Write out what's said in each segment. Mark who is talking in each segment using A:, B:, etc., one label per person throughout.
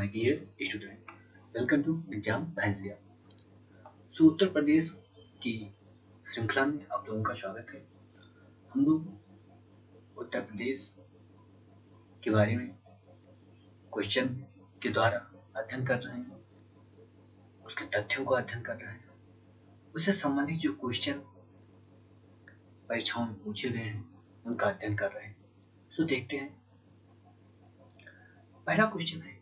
A: my dear student, welcome to exam भैंसिया। उत्तर प्रदेश की श्रृंखला में आप लोगों का स्वागत है। हम लोग उत्तर प्रदेश के बारे में क्वेश्चन के द्वारा अध्ययन कर रहे हैं, उसके तथ्यों का अध्ययन कर रहे हैं, उससे संबंधित जो क्वेश्चन परीक्षाओं में पूछे गए हैं उनका अध्ययन कर रहे हैं। देखते हैं, पहला क्वेश्चन है,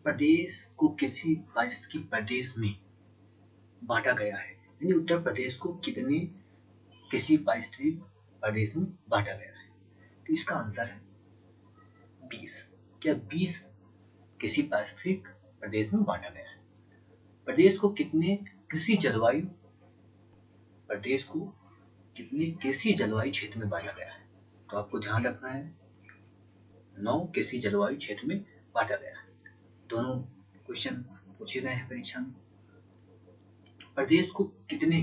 A: प्रदेश को किसी पारिस्थितिक प्रदेश में बांटा गया है, यानी उत्तर प्रदेश को किसी पारिस्थितिक प्रदेश में बांटा गया है। तो इसका आंसर है 20। क्या 20 किसी पारिस्थितिक प्रदेश में बांटा गया है? प्रदेश को कितने कृषि जलवायु क्षेत्र में बांटा गया है? तो आपको ध्यान रखना है 9 कृषि जलवायु क्षेत्र में बांटा गया है। दोनों क्वेश्चन पूछे गए हैं परीक्षा में। प्रदेश को कितने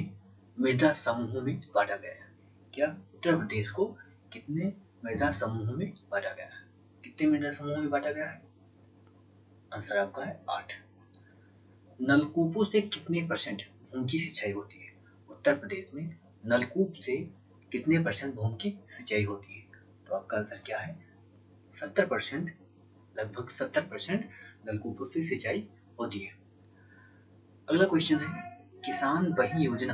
A: मृदा समूहों में बांटा गया है? क्या उत्तर प्रदेश को कितने मृदा समूहों में बांटा गया है? कितने मृदा समूहों में बांटा गया है? आंसर आपका है 8। नलकूपों से कितने % भूमि की सिंचाई होती है? उत्तर प्रदेश में नलकूप से कितने % भूमि की सिंचाई होती है? तो आपका आंसर क्या है? 70%, लगभग 70% नलकूपों से सिंचाई होती है। अगला क्वेश्चन है, किसान बही योजना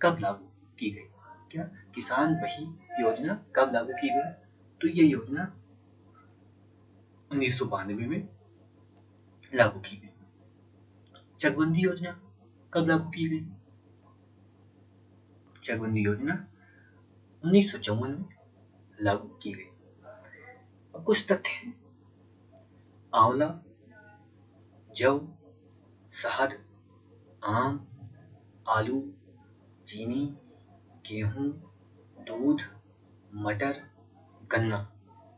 A: कब लागू की गई? क्या किसान बही योजना कब लागू की गई? तो ये योजना 1992 में लागू की गई। चकबंदी योजना कब लागू की गई? चकबंदी योजना 1954 में लागू की गई। अब कुछ तथ्य हैं, आंवला, जौ, शहद, आम, आलू, चीनी, गेहूं, दूध, मटर, गन्ना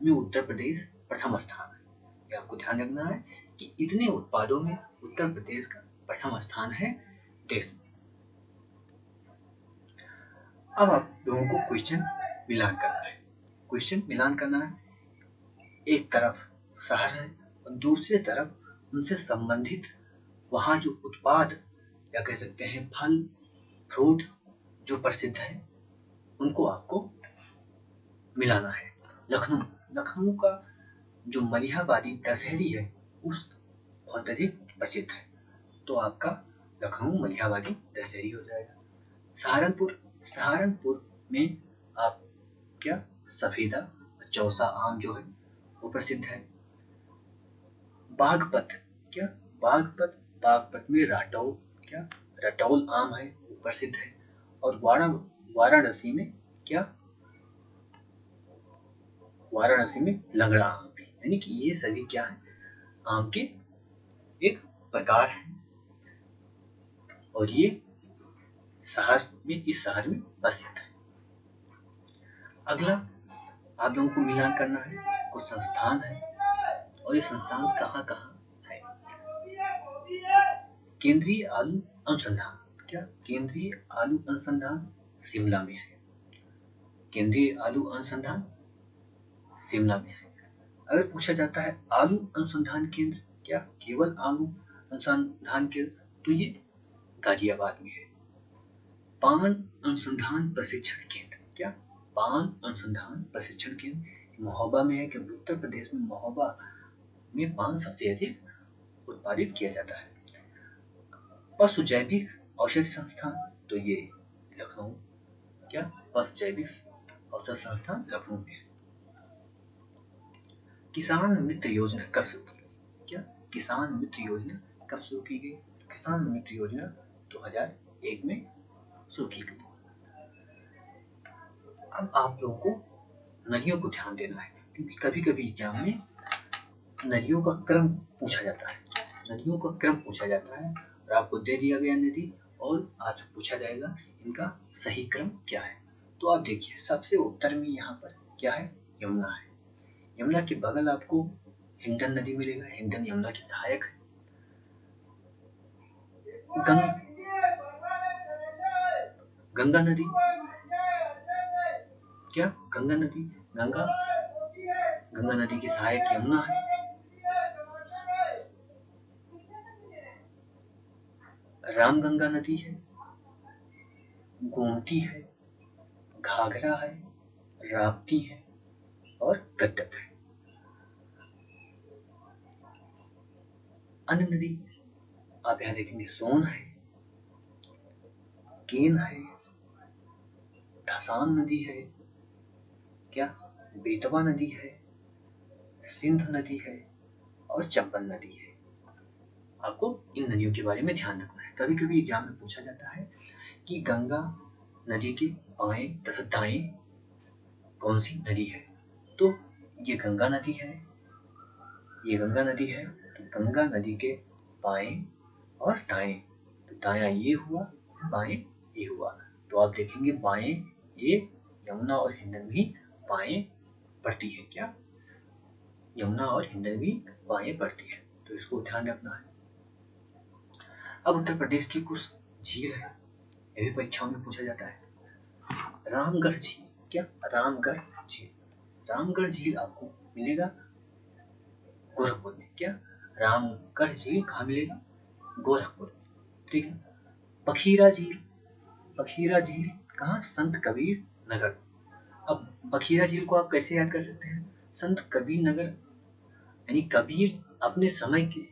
A: में उत्तर प्रदेश प्रथम स्थान है। ये आपको ध्यान रखना है कि इतने उत्पादों में उत्तर प्रदेश का प्रथम स्थान है देश में। अब आप लोगों को क्वेश्चन मिलान करना है। एक तरफ शहर है और दूसरी तरफ उनसे संबंधित वहां जो उत्पाद या कह सकते हैं फल फ्रूट जो प्रसिद्ध है उनको आपको मिलाना है। लखनऊ का जो मलिहाबादी दशहरी है उस बहुत अधिक प्रसिद्ध है, तो आपका लखनऊ मलिहाबादी दशहरी हो जाएगा। सहारनपुर में आप क्या सफेदा चौसा आम जो है वो प्रसिद्ध है। बागपत में रटौल आम है वो प्रसिद्ध है। और वाराणसी में लंगड़ा आम भी, यानी कि ये सभी क्या है, आम के एक प्रकार है और ये इस शहर में प्रसिद्ध है। अगला आप लोगों को मिलान करना है, कुछ संस्थान है और ये संस्थान कहाँ है। केंद्रीय आलू अनुसंधान शिमला में है। अगर पूछा जाता है आलू अनुसंधान केंद्र, क्या केवल आलू अनुसंधान केंद्र, तो ये गाजियाबाद में है। पान अनुसंधान प्रशिक्षण केंद्र, क्या पान अनुसंधान प्रशिक्षण केंद्र महोबा में है, क्योंकि उत्तर प्रदेश में महोबा में पान सबसे अधिक उत्पादित किया जाता है। पशु जैविक औषधि संस्थान, तो ये लखनऊ, क्या पशु जैविक औषधि संस्थान लखनऊ में है। किसान मित्र योजना कब शुरू की गई? क्या किसान मित्र योजना कब शुरू की गई? किसान मित्र योजना 2001 में शुरू की गई। अब आप लोगों को नदियों को ध्यान देना है, क्योंकि कभी कभी एग्जाम में नदियों का क्रम पूछा जाता है और आपको दे दिया गया नदी और आपसे पूछा जाएगा इनका सही क्रम क्या है। तो आप देखिए, सबसे उत्तर में यहाँ पर क्या है, यमुना है। यमुना के बगल आपको हिंडन नदी मिलेगा, हिंडन यमुना की सहायक है। गंगा नदी, क्या गंगा नदी की सहायक यमुना है। रामगंगा नदी है, गोमती है, घाघरा है, राप्ती है और गंडक है। अन्य नदी आप यहाँ देखेंगे सोन है, केन है, धसान नदी है, क्या बेतवा नदी है, सिंध नदी है और चंबल नदी है। आपको इन नदियों के बारे में ध्यान रखना है। कभी कभी एग्जाम में पूछा जाता है कि गंगा नदी के बाएं तथा दाएं कौन सी नदी है, तो ये गंगा नदी है, ये गंगा नदी है। तो गंगा नदी के बाएं और दाएं, तो दायां ये हुआ, बाएं ये हुआ। तो आप देखेंगे बाएं ये यमुना और हिंडनवी बाएं पड़ती है, क्या यमुना और हिंडनवी बाएं पड़ती है, तो इसको ध्यान रखना है। अब उत्तर प्रदेश की कुछ झील है, ये भी परीक्षाओं में पूछा जाता है। रामगढ़ झील, क्या रामगढ़ झील, रामगढ़ झील आपको मिलेगा गोरखपुर में, क्या रामगढ़ झील कहाँ मिलेगा, गोरखपुर में, ठीक है। बखीरा झील, बखीरा झील कहाँ, संत कबीर नगर। अब बखीरा झील को आप कैसे याद कर सकते हैं, संत कबीर नगर, यानी कबीर अपने समय के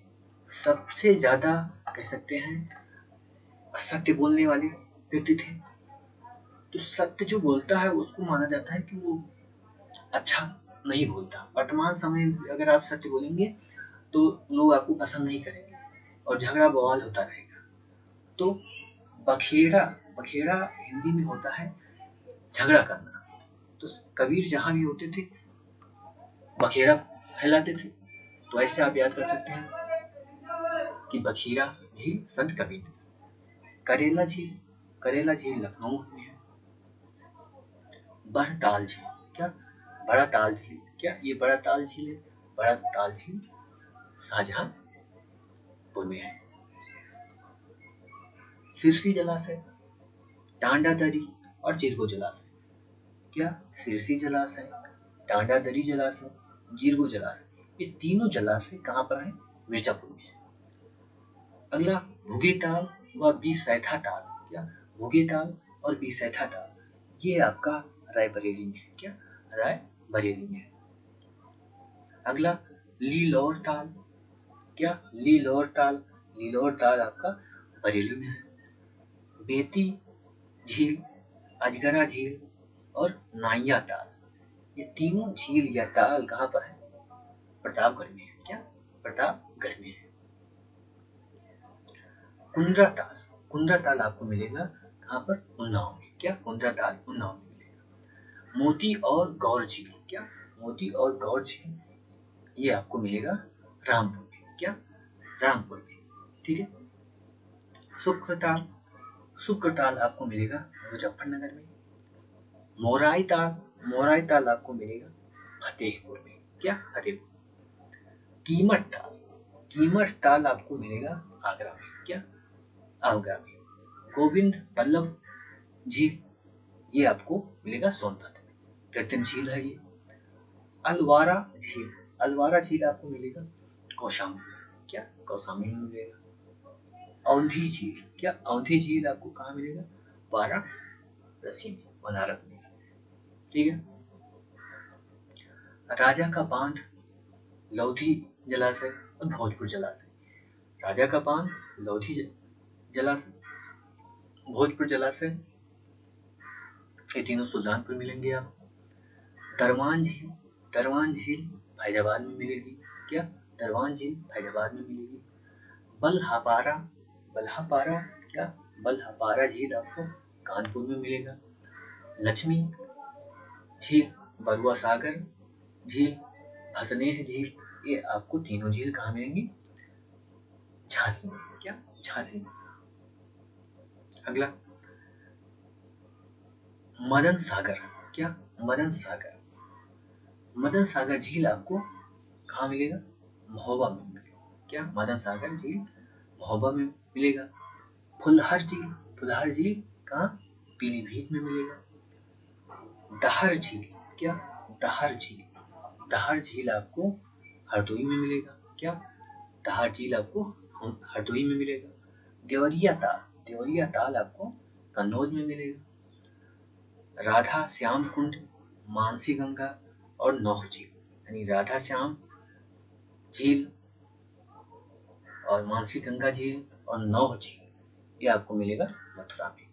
A: सबसे ज्यादा कह सकते हैं सत्य बोलने वाले व्यक्ति थे। तो सत्य जो बोलता है उसको माना जाता है कि वो अच्छा नहीं बोलता। वर्तमान समय में अगर आप सत्य बोलेंगे तो लोग आपको पसंद नहीं करेंगे और झगड़ा बवाल होता रहेगा। तो बखेड़ा, बखेड़ा हिंदी में होता है झगड़ा करना। तो कबीर जहां भी होते थे बखेड़ा फैलाते थे। तो ऐसे आप याद कर सकते हैं कि बखीरा झील संत कबीर। करेला झील, करेला झील लखनऊ में है। बड़ताल झील, क्या बड़ा ताल झील, क्या ये बड़ा ताल झील है, बड़ा ताल झील शाहजहांपुर में है। सिरसी जलाशय, टांडा दरी और जिरगो जलाशय, क्या सिरसी जलाशय, टांडा दरी जलाशय, जिरगो जलाशय, ये तीनों जलाशय कहाँ पर है, मिर्जापुर में है। अगला भुगे ताल व बीसैथा ताल, क्या भुगे ताल और बीसैथा ताल, ये आपका रायबरेली में है, क्या रायबरेली में है। अगला लीलौर ताल, क्या लीलौर ताल, लीलौर ताल आपका बरेली में है। बेती झील, अजगरा झील और नाइया ताल, ये तीनों झील या ताल कहाँ पर है, प्रतापगढ़ में है, क्या प्रतापगढ़ में है। कुंद्रा ताल, कुंद्रा ताल आपको मिलेगा कहाँ पर, उन्नाव में, क्या कुंद्रा ताल उन्नाव में मिलेगा। मोती और गौर झील, क्या मोती और गौर झील, ये आपको मिलेगा रामपुर में, क्या रामपुर में, ठीक है। शुक्रताल, शुक्रताल आपको मिलेगा मुजफ्फरनगर में। मोराई ताल, मोराई ताल आपको मिलेगा फतेहपुर में, क्या फतेहपुर। कीमत ताल, कीमत ताल आपको मिलेगा आगरा में, क्या आगरा में। गोविंद बल्लभ झील, ये आपको मिलेगा सोनभद्र में, कृत्रिम झील है ये। अलवारा झील, अलवारा झील आपको मिलेगा कौशाम्बी, क्या कौशाम्बी में मिलेगा। औंधी झील, क्या औंधी झील आपको कहाँ मिलेगा, वाराणसी में, बनारस में, ठीक है। राजा का बांध, लोधी जलाशय और भोजपुर जलाशय, राजा का बांध, लोधी जलाशय, भोजपुर जलाशय, ये तीनों सुल्तानपुर मिलेंगे आपको। दरवान झील, दरवान झील फैजाबाद में मिलेगी, क्या दरवान झील फैजाबाद में मिलेगी। बलहापारा, बलहापारा, क्या बलहापारा झील आपको कानपुर में मिलेगा। लक्ष्मी झील, बरुआ सागर झील, भसनेह झील, ये आपको तीनों झील कहाँ मिलेंगी, झांसी में, क्या झांसी में। अगला मदन सागर, क्या मदन सागर, मदन सागर झील आपको कहाँ मिलेगा, महोबा में मिलेगा, क्या मदन सागर झील महोबा में मिलेगा। फुलहर झील, फुलहर झील कहाँ, पीलीभीत में मिलेगा। दहर झील, क्या दहर झील, दहर झील आपको हरदोई में मिलेगा, क्या दहर झील आपको हरदोई में मिलेगा। देवरिया ताल आपको कन्नौज में मिलेगा। राधा श्याम कुंड, मानसी गंगा और नौह झील, यानी राधा श्याम झील और मानसी गंगा झील और नौह झील, ये आपको मिलेगा मथुरा में।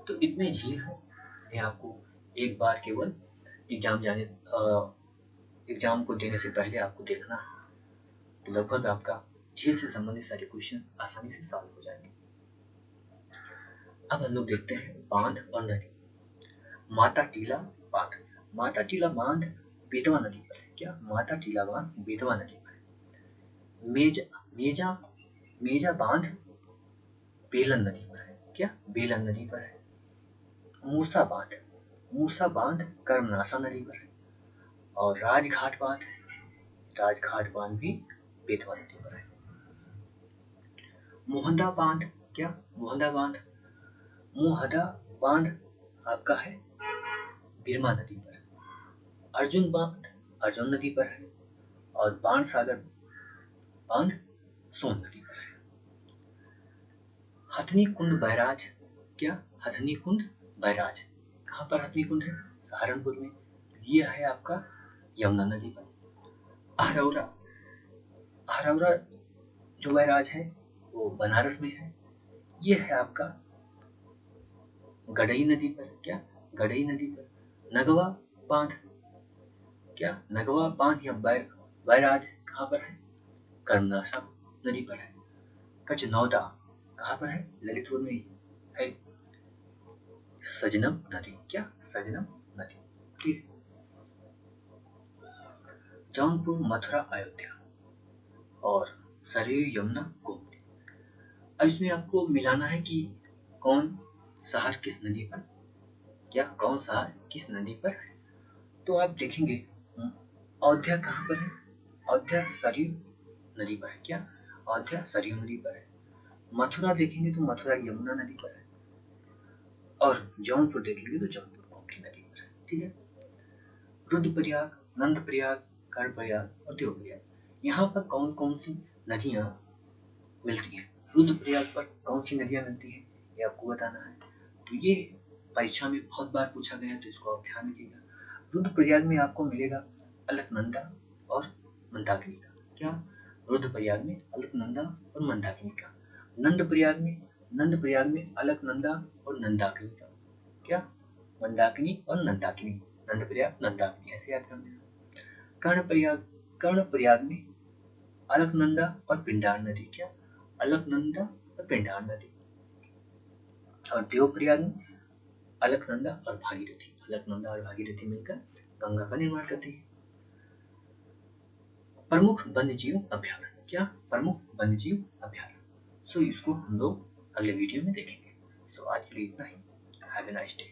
A: तो इतने झील है, ये आपको एक बार केवल एग्जाम को देने से पहले आपको देखना है, तो लगभग आपका झील से संबंधित सारे क्वेश्चन आसानी से सॉल्व हो जाएंगे। अब हम लोग देखते हैं बांध और नदी। माता टीला बांध बेतवा नदी पर है। क्या? माता टीला बांध बेतवा नदी पर है। मेजा बांध बेलन नदी पर है। क्या? बेलन नदी पर है। मूसा बांध कर्मनासा नदी पर है। और राजघाट बांध भी बेतवा नदी पर है। मोहदा बांध आपका है बिरमा नदी पर। अर्जुन बांध अर्जुन नदी पर है। और बाण सागर बांध सोन नदी पर है। हथनी कुंड बैराज कहाँ पर हथनी कुंड है? सहारनपुर में। ये है आपका यमुना नदी पर। अहरौरा जो बैराज है वो बनारस में है। ये है आपका गडई नदी पर। क्या? गडई नदी पर। नगवा बांध या बैराज कहाँ पर है? कर्मनासा नदी पर है। कचनौदा कहाँ पर है? ललितपुर में है। सजनम नदी। क्या? सजनम नदी। ठीक। जौनपुर, मथुरा, अयोध्या और सरयू, यमुना, गोमती। अब इसमें आपको मिलाना है कि कौन शहर किस नदी पर है। तो आप देखेंगे अयोध्या कहाँ पर है? अयोध्या सरयू नदी पर है। क्या? अयोध्या सरयू नदी पर है। मथुरा देखेंगे तो मथुरा यमुना नदी पर है। और जौनपुर देखेंगे तो जौनपुर गोमती नदी पर है। ठीक है। रुद्रप्रयाग, नंदप्रयाग, कर्णप्रयाग और देवप्रयाग, यहाँ पर कौन कौन सी नदियां मिलती हैं? रुद्रप्रयाग पर कौन सी नदियां मिलती हैं, ये आपको बताना है। तो ये परीक्षा में बहुत बार पूछा गया है, तो इसको आप ध्यान रखिएगा। रुद्रप्रयाग में आपको मिलेगा अलकनंदा और मंदाकिनी का। क्या? रुद्रप्रयाग में अलकनंदा और मंदाकिनी का। नंदप्रयाग में अलकनंदा और नंदाकिनी का। क्या? मंदाकिनी और नंदाकिनी। नंदप्रयाग, नंदाकिनी, ऐसे याद करना है। कर्णप्रयाग में अलकनंदा और पिंडार नदी। क्या? अलकनंदा और पिंडार नदी। और देवप्रयाग में अलकनंदा और भागीरथी मिलकर गंगा का निर्माण करती है। प्रमुख वन्यजीव अभ्यारण्य। क्या? प्रमुख वन्यजीव अभ्यारण्य। सो इसको हम लोग अगले वीडियो में देखेंगे। सो आज के लिए इतना ही। Have a nice day.